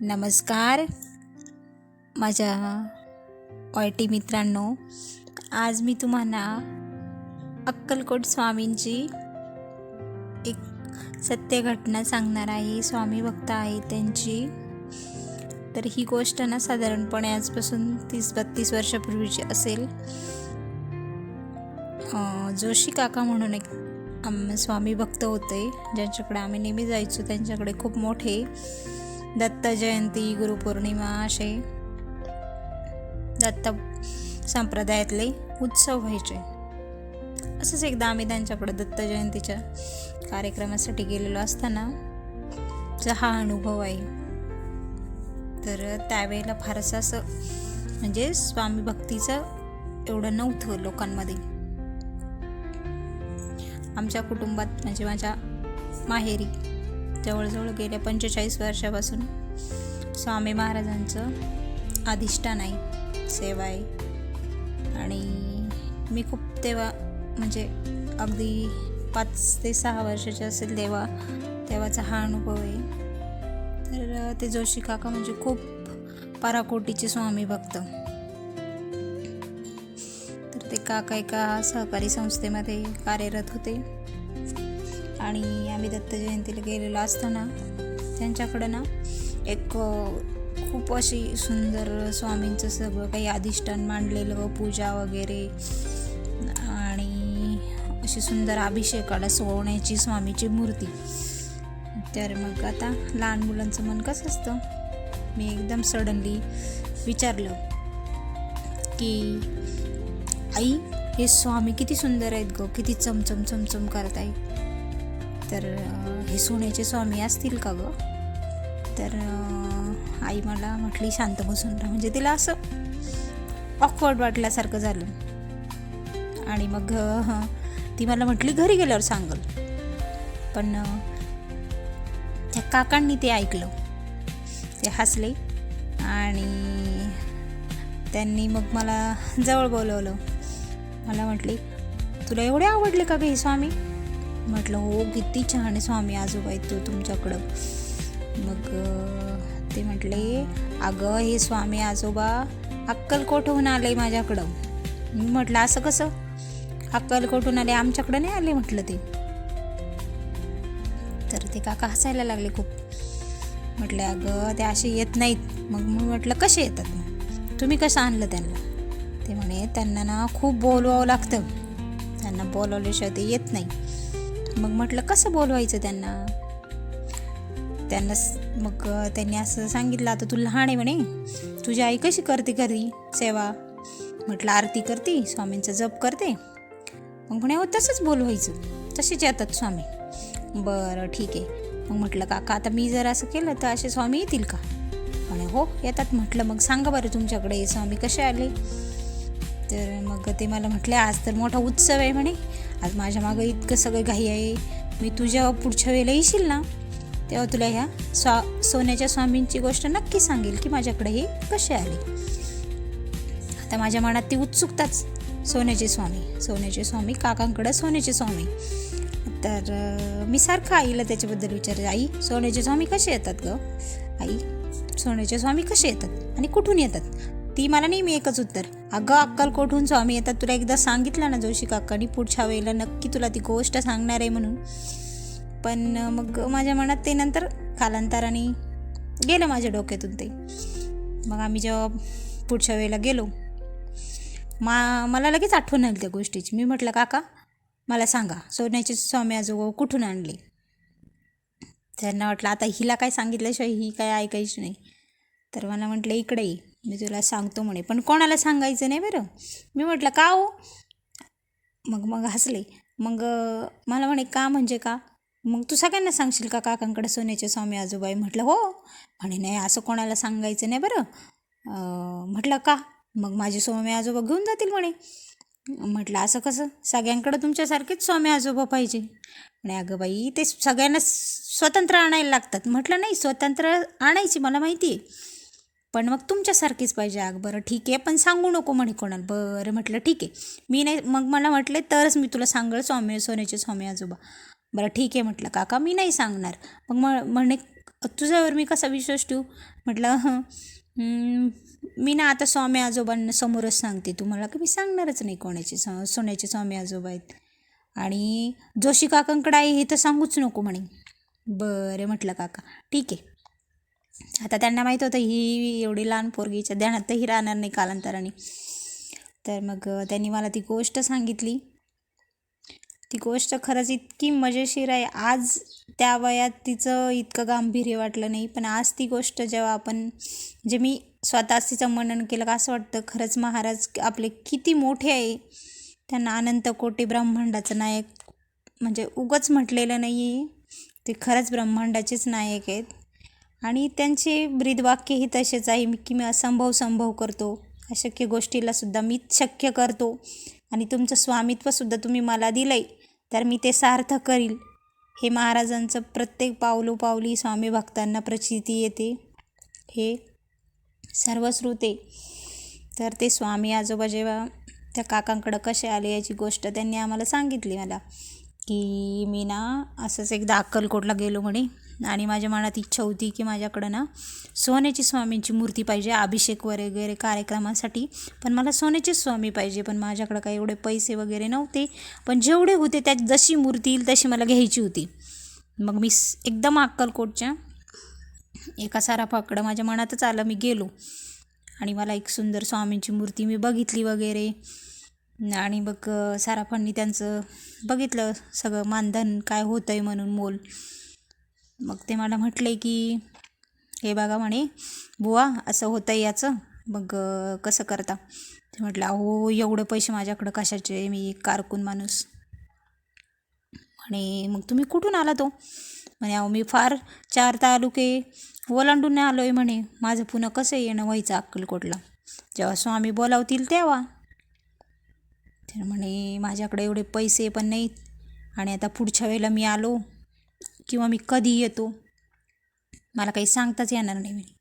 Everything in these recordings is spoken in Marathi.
नमस्कार माझ्या OIT मित्रांनो, आज मी तुम्हाला अक्कलकोट स्वामींची एक सत्य घटना सांगणार आहे. स्वामी भक्त आहे त्यांची. तर ही गोष्ट ना साधारणपणे आजपासून 30-32 वर्षापूर्वीची असेल. जोशी काका म्हणून एक स्वामी भक्त होते, ज्यांच्याकडे आम्ही नेहमी जायचो. त्यांच्याकडे खूप मोठे दत्त जयंती, गुरुपौर्णिमा असे दत्त संप्रदायातले उत्सव व्हायचे. असंच एकदा आम्ही त्यांच्याकडे दत्त जयंतीच्या कार्यक्रमासाठी गेलेलो असताना हा अनुभव आहे. तर त्यावेळेला फारसं असं म्हणजे स्वामी भक्तीचं एवढं नव्हतं लोकांमध्ये. आमच्या कुटुंबात म्हणजे माझ्या माहेरी जवळजवळ गेल्या 45 वर्षापासून स्वामी महाराजांचं अधिष्ठान आहे, सेवा आहे. आणि मी खूप म्हणजे अगदी 5 ते 6 वर्षाचे असेल तेव्हाचा हा अनुभव आहे. तर ते जोशी काका म्हणजे खूप पराकोटीचे स्वामी भक्त. तर ते काका एका सहकारी संस्थेमध्ये कार्यरत होते आणि आम्ही दत्त जयंतीला गेलेलो असताना त्यांच्याकडं ना एक खूप अशी सुंदर स्वामींचं सगळं काही अधिष्ठान मांडलेलं, पूजा वगैरे, आणि अशी सुंदर अभिषेकाला सोन्याची स्वामीची मूर्ती. तर मग आता लहान मुलांचं मन कसं असतं, मी एकदम सडनली विचारलं की आई, हे स्वामी किती सुंदर आहेत ग, किती चमचम चमचम करत आहे. तर हे सोन्याचे स्वामी असतील का ग? तर आई मला म्हटली शांत बसून राहा. म्हणजे तिला असं ऑकवर्ड वाटल्यासारखं झालं. आणि मग ती मला म्हटली घरी गेल्यावर सांगल. पण त्या काकांनी ते ऐकलं, ते हसले आणि त्यांनी मग मला जवळ बोलवलं. मला म्हटली, तुला एवढे आवडले का ग हे स्वामी? म्हटलं हो, किती छान स्वामी आजोबा आहेत तो तुमच्याकडं. मग ते म्हटले, अगं हे स्वामी आजोबा अक्कलकोटहून आले माझ्याकडं. मी म्हटलं असं कसं अक्कलकोटहून आले, आमच्याकडं नाही आले म्हटलं ते. तर ते काका हसायला लागले खूप. म्हटले अगं ते असे येत नाहीत. मग मी म्हटलं कसे येतात मग, तुम्ही कसं आणलं त्यांना? ते म्हणे त्यांना ना खूप बोलवावं लागतं, त्यांना बोलवल्याशिवाय ते येत नाही. मग म्हटलं कसं बोलवायचं त्यांना? मग त्यांनी असं सांगितलं, आता तू लहान आहे म्हणे, तुझी आई कशी करते घरी सेवा? म्हटलं आरती करते, स्वामींचा जप करते. मग म्हणे हो तसंच बोलवायचं, तसेच येतात स्वामी. बरं ठीक आहे. मग म्हटलं काका, आता मी जर असं केलं तर असे स्वामी येतील का? म्हणे हो येतात. म्हटलं मग सांगा बरं तुमच्याकडे हे स्वामी कसे आले? तर मग ते मला म्हटले, आज तर मोठा उत्सव आहे म्हणे, आज माझ्या मागं इतकं सगळं घाई आहे. मी तुझ्या पुढच्या वेळेला येशील ना, तेव्हा तुला ह्या सोन्याच्या स्वामींची गोष्ट नक्की सांगेल की माझ्याकडे हे कसे आले. आता माझ्या मनात ती उत्सुकताच, सोन्याचे स्वामी काकांकडे सोन्याचे स्वामी. तर मी सारखं आईला त्याच्याबद्दल विचारायचं, आई सोन्याचे स्वामी कसे येतात ग? आई सोन्याचे स्वामी कसे येतात आणि कुठून येतात? ती मला नेहमी एकच उत्तर, अगं अक्कलकोटहून स्वामी येतात. तुला एकदा सांगितलं ना जोशी काकांनी, पुढच्या वेळेला नक्की तुला ती गोष्ट सांगणार आहे म्हणून. पण मग माझ्या मनात ते नंतर कालांतराने गेलं माझ्या डोक्यातून ते. मग आम्ही जेव्हा पुढच्या वेळेला गेलो, मला लगेच आठवण आली त्या गोष्टीची. मी म्हटलं काका मला सांगा, सोन्याचे स्वामी आजोबा कुठून आणले? त्यांना वाटलं आता हिला काय सांगितल्याशिवाय ही काय ऐकायची नाही. तर मला म्हटलं इकडे ये, मी तुला सांगतो म्हणे, पण कोणाला सांगायचं नाही बरं. मी म्हटलं का हो? मग हसले. मग मला म्हणे का म्हणजे का? मग तू सगळ्यांना सांगशील का काकांकडे सोन्याचे स्वामी आजोबा आहे? म्हटलं हो. म्हणे नाही असं कोणाला सांगायचं नाही बरं. म्हटलं का? मग माझे स्वामी आजोबा घेऊन जातील म्हणे. म्हटलं असं कसं, सगळ्यांकडं तुमच्यासारखेच स्वामी आजोबा पाहिजे. म्हणे अगं बाई ते सगळ्यांना स्वतंत्र आणायला लागतात. म्हटलं नाही, स्वतंत्र आणायची मला माहिती आहे, पण मग तुमच्यासारखीच पाहिजे. बरं ठीक आहे, पण सांगू नको म्हणे कोणाला. बरं म्हटलं ठीक आहे, मी नाही. मग मला म्हटले तरच मी तुला सांगेल सोन्याचे स्वामी आजोबा. बरं ठीक आहे म्हटलं काका, मी नाही सांगणार. मग म्हणे तुझ्यावर मी कसा विश्वास ठेवू. म्हटलं मी ना आता स्वामी आजोबांना समोरच सांगते तुम्हाला की मी सांगणारच नाही कोणाचे सोन्याचे स्वामी आजोबा आहेत. आणि जोशी काकांकडे आहे हे तर सांगूच नको म्हणे. बरं म्हटलं काका ठीक आहे. आता त्यांना माहीत होतं ही एवढी लहान पोरगीच्या ध्यानातही राहणार नाही कालांतराने. तर मग त्यांनी मला ती गोष्ट सांगितली. ती गोष्ट खरंच इतकी मजेशीर आहे. आज त्या वयात तिचं इतकं गांभीर्य वाटलं नाही, पण आज ती गोष्ट जेव्हा आपण जे मी स्वतःच तिचं मनन केलं का असं वाटतं खरंच महाराज आपले किती मोठे आहे. त्यांना अनंत कोटी ब्रह्मांडाचं नायक म्हणजे उगाच म्हटलेलं नाही आहे, ते खरंच ब्रह्मांडाचेच नायक आहेत. आणि त्यांचे ब्रीदवाक्यही तसेच आहे की मी असंभव संभव करतो, अशक्य गोष्टीलासुद्धा मीच शक्य करतो. आणि तुमचं स्वामित्वसुद्धा तुम्ही मला दिलं आहे तर मी ते सार्थ करील. हे महाराजांचं प्रत्येक पावलोपावली स्वामी भक्तांना प्रचिती येते, हे सर्वश्रुते. तर ते स्वामी आजोबा जेव्हा त्या काकांकडं कसे आले याची गोष्ट त्यांनी आम्हाला सांगितली मला, की मी ना असंच एकदा अक्कलकोटला गेलो म्हणे आणि माझ्या मनात इच्छा होती की माझ्याकडं ना सोन्याची स्वामींची मूर्ती पाहिजे अभिषेक वगैरे कार्यक्रमासाठी. पण मला सोन्याचेच स्वामी पाहिजे, पण माझ्याकडं काही एवढे पैसे वगैरे नव्हते. पण जेवढे होते त्यात जशी मूर्ती येईल तशी मला घ्यायची होती. मग मी एकदम अक्कलकोटच्या एका सराफाकडं माझ्या मनातच आलं, मी गेलो आणि मला एक सुंदर स्वामींची मूर्ती मी बघितली वगैरे. आणि मग सराफांनी त्यांचं बघितलं सगळं मानधन काय होतं आहे म्हणून मोल. मग ते मला म्हटले की हे बघा म्हणे बुवा असं होतं आहे याचं, मग कसं करता. ते म्हटलं अहो एवढे पैसे माझ्याकडं कशाचे, मी एक कारकून माणूस. म्हणे मग तुम्ही कुठून आला तो. म्हणे अहो मी फार 4 तालुके ओलांडून आलो आहे म्हणे, माझं पुन्हा कसं येणं व्हायचं अक्कलकोटला, जेव्हा स्वामी बोलावतील तेव्हा. तर म्हणे माझ्याकडे एवढे पैसे पण नाहीत आणि आता पुढच्या वेळेला मी आलो किंवा मी कधी येतो मला काही सांगताच येणार नाही म्हणे.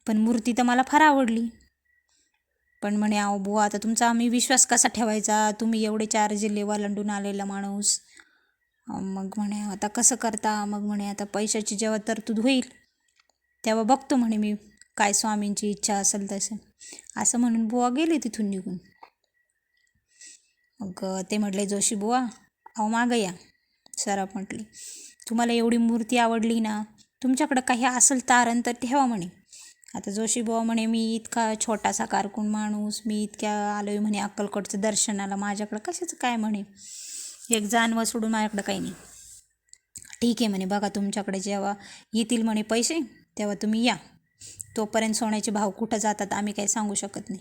पण मूर्ती तर मला फार आवडली. पण म्हणे अहो बुवा आता तुमचा आम्ही विश्वास कसा ठेवायचा, तुम्ही एवढे 4 जिल्हे ओलांडून आलेला माणूस. मग म्हणे आता कसं करता. मग म्हणे आता पैशाची जेव्हा तरतूद होईल तेव्हा बघतो म्हणे मी, काय स्वामींची इच्छा असेल तसं. असं म्हणून बुवा गेले तिथून निघून. मग ते म्हटले जोशी बुवा अहो मागं या. सराफ म्हटले तुम्हाला एवढी मूर्ती आवडली ना, तुमच्याकडं काही असेल तारण तर ठेवा म्हणे. आता जोशी बुवा म्हणे मी इतका छोटासा कारकून माणूस, मी इतक्या आलो आहे म्हणे अक्कलकोटचं दर्शनाला, माझ्याकडं कशाचं काय म्हणे, एक जानवं सोडून माझ्याकडं काही नाही. ठीक आहे म्हणे बघा तुमच्याकडे जेव्हा येतील म्हणे पैसे तेव्हा तुम्ही या, तोपर्यंत सोन्याचे भाव कुठं जातात आम्ही काही सांगू शकत नाही.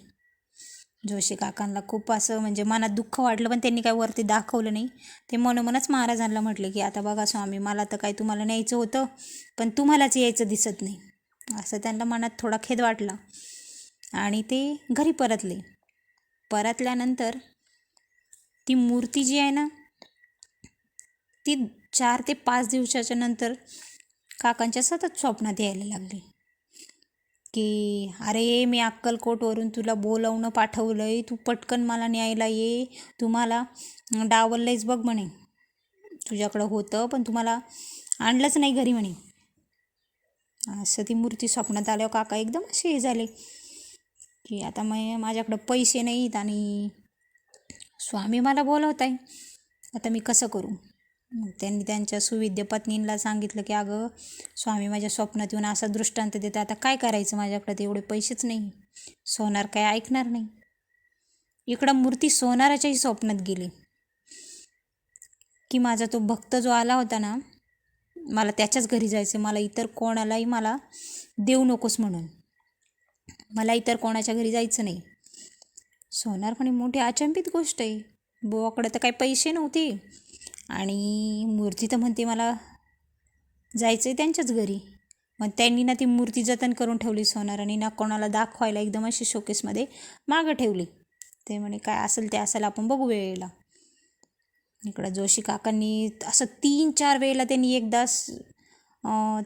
जोशी काकांना खूप असं म्हणजे मनात दुःख वाटलं, पण त्यांनी काय वरती दाखवलं नाही. ते मनोमनच महाराजांना म्हटले की आता बघा स्वामी मला तर काही तुम्हाला न्यायचं होतं पण तुम्हालाच यायचं दिसत नाही. असं त्यांना मनात थोडा खेद वाटला आणि ते घरी परतले. परतल्यानंतर ती मूर्ती जी आहे ना ती 4 ते 5 दिवसाच्या नंतर काकांच्या सतत स्वप्नात यायला लागली की अरे मी अक्कलकोटवरून तुला बोलवणं पाठवलं आहे, तू पटकन मला न्यायला ये, तुम्हाला डावललंयच बघ म्हणे, तुझ्याकडं होतं पण तुम्हाला आणलंच नाही घरी म्हणे. असं ती मूर्ती स्वप्नात आल्यावर काका एकदम असे हे झाले की आता माझ्याकडं पैसे नाहीत आणि स्वामी मला बोलवत आहे, आता मी कसं करू. मग त्यांनी त्यांच्या सुविद्य पत्नींना सांगितलं की अगं स्वामी माझ्या स्वप्नात येऊन असा दृष्टांत देतं, आता काय करायचं, माझ्याकडे एवढे पैसेच नाही, सोनार काय ऐकणार नाही. इकडं मूर्ती सोनाराच्याही स्वप्नात गेली की माझा तो भक्त जो आला होता ना मला त्याच्याच घरी जायचं, मला इतर कोणालाही मला देऊ नकोस म्हणून, मला इतर कोणाच्या घरी जायचं नाही. सोनार पण मोठी अचंबित गोष्ट आहे, बुवाकडे तर काही पैसे नव्हते आणि मूर्ती तर म्हणते मला जायचं आहे त्यांच्याच घरी. मग त्यांनी ना ती मूर्ती जतन करून ठेवली सोनाराने, ना कोणाला दाखवायला, एकदम अशी शोकेसमध्ये मागं ठेवली. ते म्हणे काय असेल ते असेल आपण बघू वेळेला. इकडं जोशी काकांनी असं 3-4 वेळेला त्यांनी एकदाच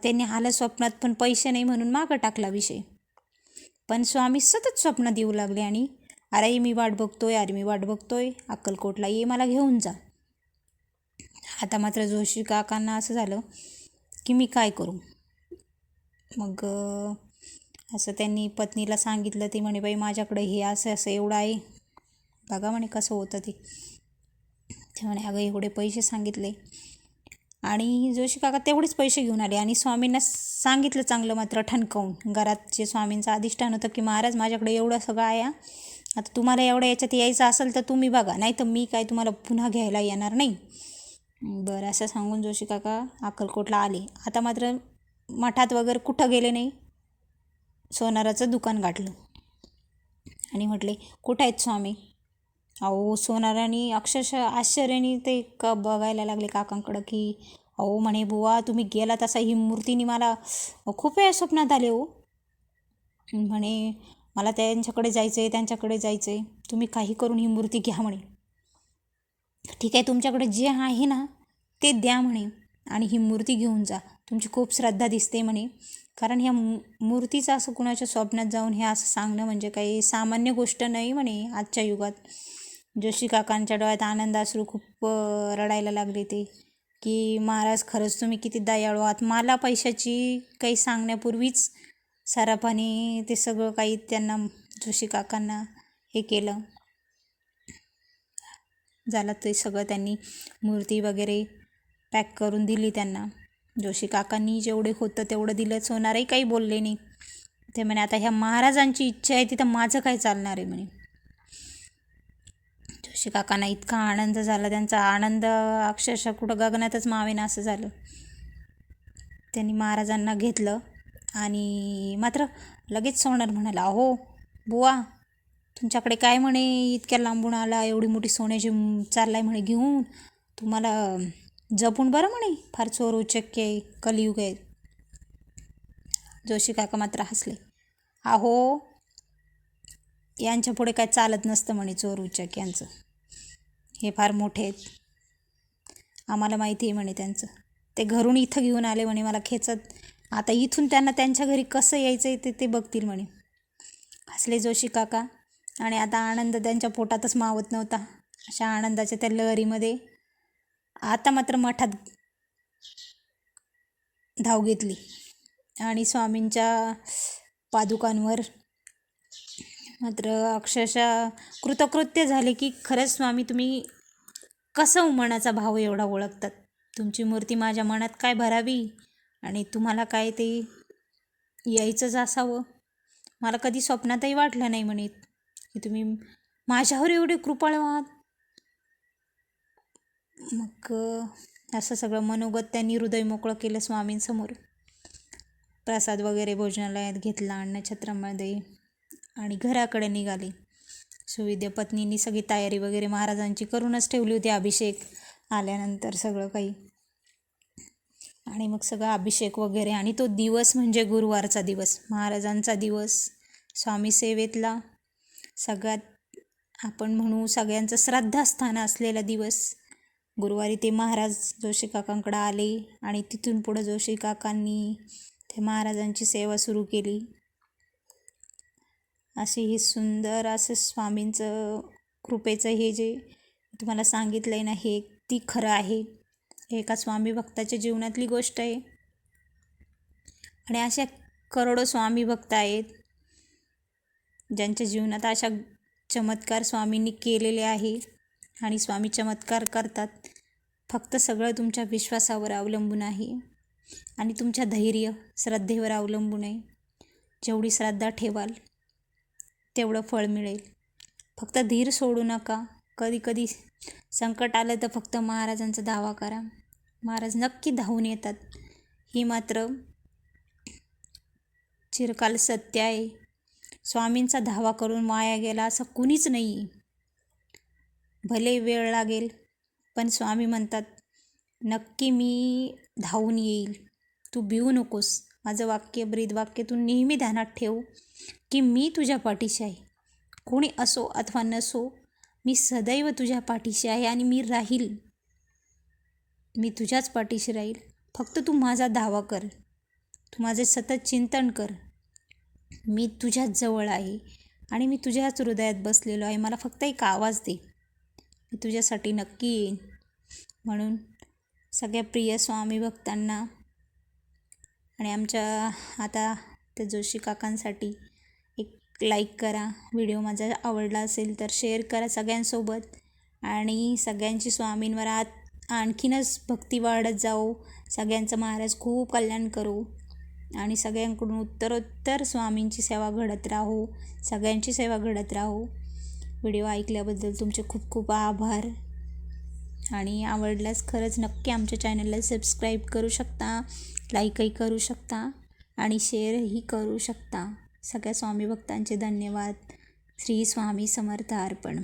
त्यांनी आलं स्वप्नात पण पैसे नाही म्हणून मागं टाकला विषय. पण स्वामी सतत स्वप्नात येऊ लागले आणि अरे मी वाट बघतोय, अरे मी वाट बघतोय, अक्कलकोटला ये, मला घेऊन जा. आता मात्र जोशी काकांना असं झालं की मी काय करू. मग असं त्यांनी पत्नीला सांगितलं. ती म्हणे बाई माझ्याकडे हे असं असं एवढं आहे, बघा म्हणे कसं होतं ते. ते म्हणे अगं एवढे पैसे सांगितले. आणि जोशी काका तेवढेच पैसे घेऊन आले आणि स्वामींना सांगितलं चांगलं मात्र ठणकावून. घरात जे स्वामींचं अधिष्ठान होतं की महाराज माझ्याकडे एवढं सगळं आहे, आता तुम्हाला एवढं याच्यात यायचं असेल तर तुम्ही बघा, नाही तर मी काय तुम्हाला पुन्हा घ्यायला येणार नाही. बरं असं सांगून जोशी काका अक्कलकोटला आले. आता मात्र मठात वगैरे कुठं गेले नाही, सोनाराचं दुकान गाठलं आणि म्हटले कुठं आहेत स्वामी. अहो सोनाराने अक्षरशः आश्चर्याने ते बघायला लागले काकांकडं की अहो म्हणे बुवा तुम्ही गेला तसा ही मूर्तीने मला खूप वेळा स्वप्नात आले हो. म्हणे मला त्यांच्याकडे जायचं आहे, त्यांच्याकडे जायचं आहे, तुम्ही काही करून ही मूर्ती घ्या म्हणे. ठीक आहे तुमच्याकडे जे आहे ना ते द्या म्हणे आणि ही मूर्ती घेऊन जा, तुमची खूप श्रद्धा दिसते म्हणे. कारण ह्या मूर्तीचं असं कुणाच्या स्वप्नात जाऊन हे असं सांगणं म्हणजे काही सामान्य गोष्ट नाही म्हणे आजच्या युगात. जोशी काकांच्या डोळ्यात आनंदाश्रू खूप रडायला लागले ते की महाराज खरंच तुम्ही किती दयाळू आहात. मला पैशाची काही सांगण्यापूर्वीच सराफाने ते सगळं काही त्यांना जोशी काकांना हे केलं. झालं ते सगळं त्यांनी मूर्ती वगैरे पॅक करून दिली त्यांना. जोशी काकांनी जेवढे होतं तेवढं दिलं. सोनारही काही बोलले नाही. ते म्हणे आता ह्या महाराजांची इच्छा आहे तिथं माझं काय चालणार आहे म्हणे. जोशी काकांना इतका आनंद झाला, त्यांचा आनंद अक्षरशः कुठं गगनातच मावेना असं झालं. त्यांनी महाराजांना घेतलं आणि मात्र लगेच सोनार म्हणाला अहो बुवा तुमच्याकडे काय म्हणे इतक्या लांबून आला, एवढी मोठी सोन्याची चाललाय म्हणे घेऊन, तुम्हाला जपून बरं म्हणे, फार चोर उचक्य आहे, कलियुग आहे. जोशी काका मात्र हसले. अहो यांच्या पुढे काय चालत नसतं म्हणे चोर उचक यांचं, हे फार मोठे आहेत, आम्हाला माहिती आहे म्हणे त्यांचं. ते घरून इथं घेऊन आले म्हणे मला खेचत, आता इथून त्यांना त्यांच्या घरी कसं यायचं आहे ते बघतील म्हणे. हसले जोशी काका आणि आता आनंद त्यांच्या पोटातच मावत नव्हता. अशा आनंदाच्या त्या लहरीमध्ये आता मात्र मठात धाव घेतली आणि स्वामींच्या पादुकांवर मात्र अक्षरशः कृतकृत्य झाले की खरंच स्वामी तुम्ही कसं मनाचा भाव एवढा ओळखतात. तुमची मूर्ती माझ्या मनात काय भरावी आणि तुम्हाला काय ते यायचंच असावं. मला कधी स्वप्नातही वाटलं नाही म्हणे की तुम्ही माझ्यावर एवढे कृपाळू आहात. मग असं सगळं मनोगत त्यांनी हृदय मोकळं केलं स्वामींसमोर. प्रसाद वगैरे भोजनालयात घेतला अन्नछत्रामध्ये आणि घराकडे निघाले. सुविद्य पत्नींनी सगळी तयारी वगैरे महाराजांची करूनच ठेवली होती, अभिषेक आल्यानंतर सगळं काही. आणि मग सगळा अभिषेक वगैरे आणि तो दिवस म्हणजे गुरुवारचा दिवस, महाराजांचा दिवस, स्वामी सेवेतला सगळ्यात आपण म्हणू सगळ्यांचं श्रद्धास्थान असलेला दिवस. गुरुवारी ते महाराज जोशी काकांकडे आले आणि तिथून पुढं जोशी काकांनी ते महाराजांची सेवा सुरू केली. अशी ही सुंदर असं स्वामींचं कृपेचं हे जे तुम्हाला सांगितलं आहे ना हे ती खरं आहे. एका स्वामी भक्ताच्या जीवनातली गोष्ट आहे. आणि अशा करोडो स्वामी भक्त आहेत ज्यांच्या जीवनात अशा चमत्कार स्वामींनी केलेले आहे आणि स्वामी चमत्कार करतात. फक्त सगळं तुमच्या विश्वासावर अवलंबून आहे आणि तुमच्या धैर्य श्रद्धेवर अवलंबून आहे. जेवढी श्रद्धा ठेवाल तेवढं फळ मिळेल. फक्त धीर सोडू नका. कधी कधी संकट आलं तर फक्त महाराजांचा धावा करा, महाराज नक्की धावून येतात. ही मात्र चिरकाल सत्य आहे. स्वामींचा धावा करून माया गेला असं कुणीच नाही. भले वेळ लागेल पण स्वामी म्हणतात नक्की मी धावून येईल, तू भिवू नकोस. माझं वाक्य ब्रीदवाक्य तू नेहमी ध्यानात ठेव की मी तुझ्या पाठीशी आहे. कोणी असो अथवा नसो मी सदैव तुझ्या पाठीशी आहे आणि मी राहील, मी तुझ्याच पाठीशी राहील. फक्त तू माझा धावा कर, तू माझे सतत चिंतन कर. मी तुझ्याच जवळ आहे आणि मी तुझ्याच हृदयात बसलेलो आहे. मला फक्त एक आवाज दे, मी तुझ्यासाठी नक्की येईन. म्हणून सगळ्या प्रिय स्वामी भक्तांना आणि आमच्या आता त्या जोशी काकांसाठी एक लाईक करा. व्हिडिओ माझा आवडला असेल तर शेअर करा सगळ्यांसोबत. आणि सगळ्यांची स्वामींवर आणखीनच भक्ती वाढत जाओ. सगळ्यांचं महाराज खूप कल्याण करो आणि सगळ्यांकडून उत्तरोत्तर स्वामींची सेवा घडत राहो. सगळ्यांची सेवा घडत राहो. व्हिडिओ ऐकल्याबद्दल तुमचे खूप खूप आभार. आणि आवडल्यास खरंच नक्की आमच्या चॅनलला सबस्क्राईब करू शकता, लाईकही करू शकता आणि शेअरही करू शकता. सगळ्या स्वामी भक्तांचे धन्यवाद. श्री स्वामी समर्थ अर्पण.